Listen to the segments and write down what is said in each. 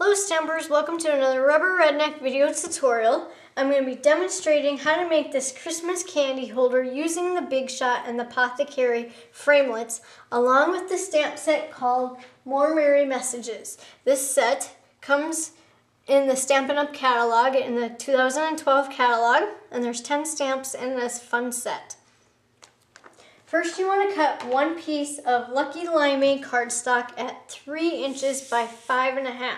Hello Stampers, welcome to another Rubber Redneck video tutorial. I'm going to be demonstrating how to make this Christmas candy holder using the Big Shot and the Apothecary framelits along with the stamp set called More Merry Messages. This set comes in the Stampin' Up! Catalog, in the 2012 catalog, and there's 10 stamps in this fun set. First, you want to cut one piece of Lucky Limeade cardstock at 3 inches by 5.5.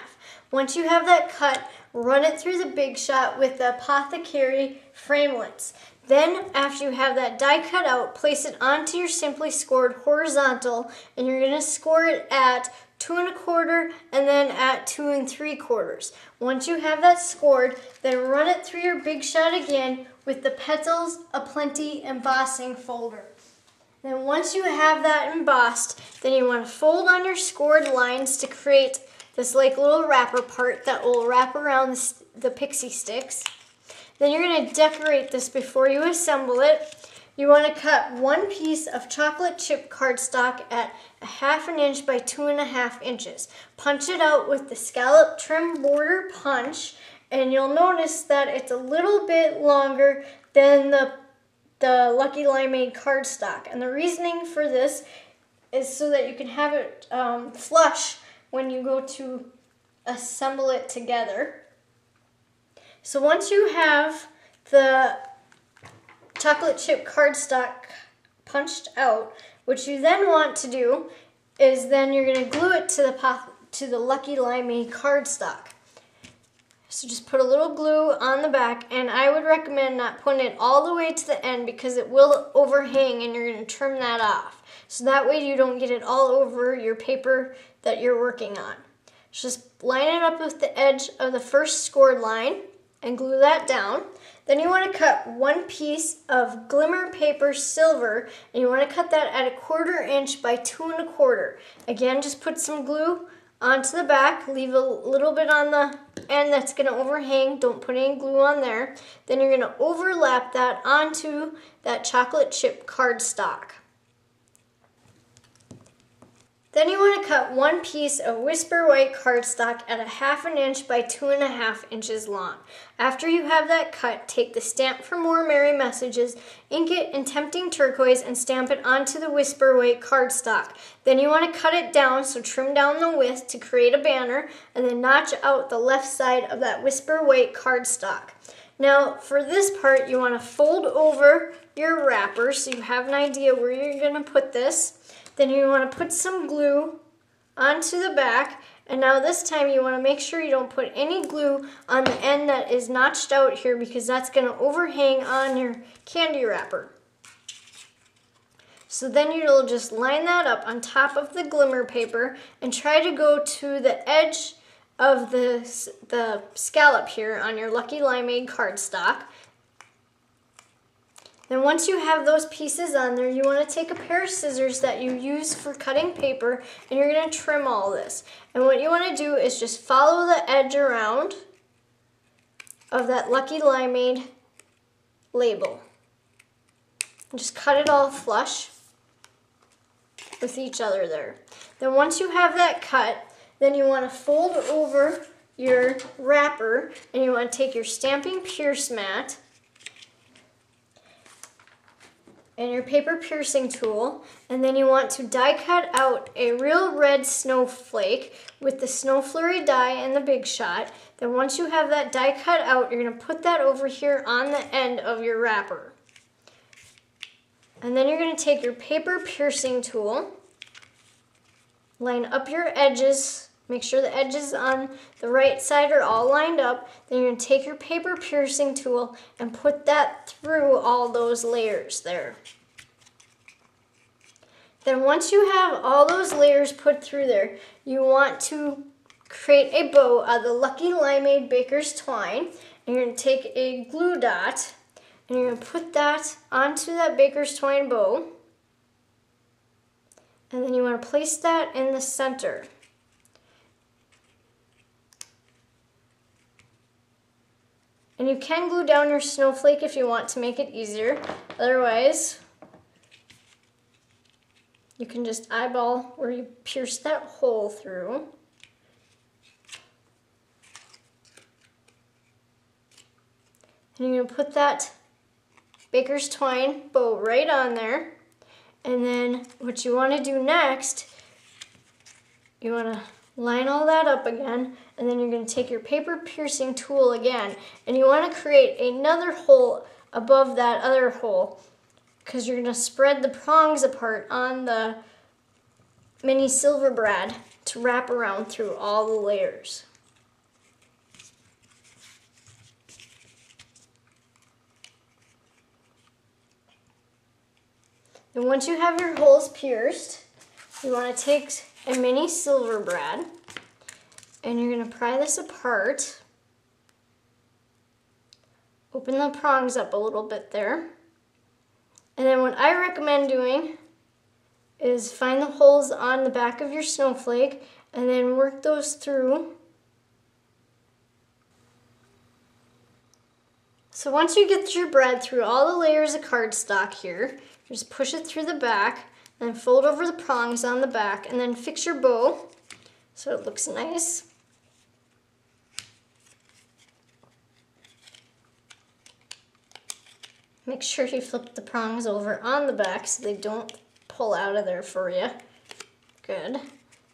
Once you have that cut, run it through the Big Shot with the Apothecary framelits. Then, after you have that die cut out, place it onto your Simply Scored horizontal, and you're going to score it at 2 1/4 and then at 2 3/4. Once you have that scored, then run it through your Big Shot again with the Petals Aplenty embossing folder. Then once you have that embossed, then you want to fold on your scored lines to create this like little wrapper part that will wrap around the pixie sticks. Then you're going to decorate this before you assemble it. You want to cut one piece of chocolate chip cardstock at 1/2 inch by 2.5 inches. Punch it out with the scallop trim border punch, and you'll notice that it's a little bit longer than the Lucky Limeade cardstock. And the reasoning for this is so that you can have it flush when you go to assemble it together. So once you have the chocolate chip cardstock punched out, what you then want to do is then you're going to glue it to the Lucky Limeade cardstock. So just put a little glue on the back, and I would recommend not putting it all the way to the end because it will overhang and you're going to trim that off. So that way you don't get it all over your paper that you're working on. Just line it up with the edge of the first scored line and glue that down. Then you want to cut one piece of glimmer paper silver, and you want to cut that at 1/4 inch by 2 1/4. Again, just put some glue onto the back, leave a little bit on the end that's going to overhang, don't put any glue on there. Then you're going to overlap that onto that chocolate chip cardstock. Then you want to cut one piece of Whisper White cardstock at 1/2 inch by 2.5 inches long. After you have that cut, take the stamp for More Merry Messages, ink it in Tempting Turquoise, and stamp it onto the Whisper White cardstock. Then you want to cut it down, so trim down the width to create a banner, and then notch out the left side of that Whisper White cardstock. Now, for this part, you want to fold over your wrapper so you have an idea where you're going to put this. Then you want to put some glue onto the back, and now this time you want to make sure you don't put any glue on the end that is notched out here because that's going to overhang on your candy wrapper. So then you'll just line that up on top of the glimmer paper and try to go to the edge of the scallop here on your Lucky Limeade cardstock. Then once you have those pieces on there, you want to take a pair of scissors that you use for cutting paper, and you're going to trim all this. And what you want to do is just follow the edge around of that Lucky Limeade label. And just cut it all flush with each other there. Then once you have that cut, then you want to fold over your wrapper, and you want to take your Stampin' Pierce mat and your paper piercing tool, and then you want to die cut out a real red snowflake with the Snow Flurry die and the Big Shot. Then once you have that die cut out, you're going to put that over here on the end of your wrapper. And then you're going to take your paper piercing tool, line up your edges, make sure the edges on the right side are all lined up. Then you're going to take your paper piercing tool and put that through all those layers there. Then once you have all those layers put through there, you want to create a bow out of the Lucky Limeade Baker's Twine. And you're going to take a glue dot and you're going to put that onto that Baker's Twine bow. And then you want to place that in the center. And you can glue down your snowflake if you want to make it easier. Otherwise, you can just eyeball where you pierce that hole through. And you're going to put that baker's twine bow right on there. And then what you want to do next, you want to line all that up again, and then you're going to take your paper piercing tool again, and you want to create another hole above that other hole, because you're going to spread the prongs apart on the mini silver brad to wrap around through all the layers. And once you have your holes pierced, you want to take a mini silver brad and you're going to pry this apart. Open the prongs up a little bit there. And then what I recommend doing is find the holes on the back of your snowflake and then work those through. So once you get your brad through all the layers of cardstock here, just push it through the back, then fold over the prongs on the back, and then fix your bow so it looks nice. Make sure you flip the prongs over on the back so they don't pull out of there for you. Good.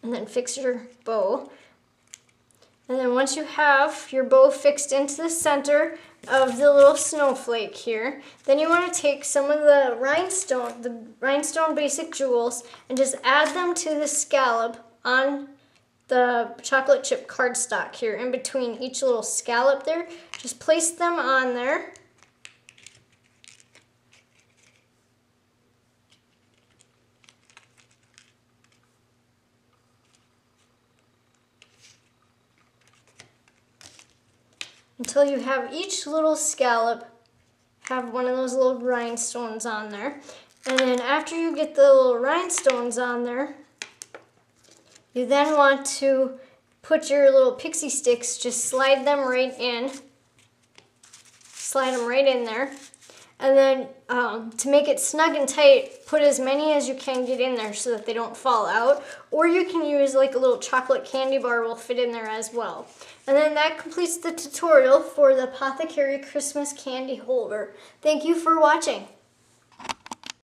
And then fix your bow. And then once you have your bow fixed into the center of the little snowflake here, then you want to take some of the rhinestone basic jewels and just add them to the scallop on the chocolate chip cardstock here in between each little scallop there. Just place them on there. Until you have each little scallop have one of those little rhinestones on there. And then after you get the little rhinestones on there, you then want to put your little pixie sticks, just slide them right in. Slide them right in there. And then to make it snug and tight, put as many as you can get in there so that they don't fall out. Or you can use like a little chocolate candy bar will fit in there as well. And then that completes the tutorial for the Apothecary Christmas candy holder. Thank you for watching.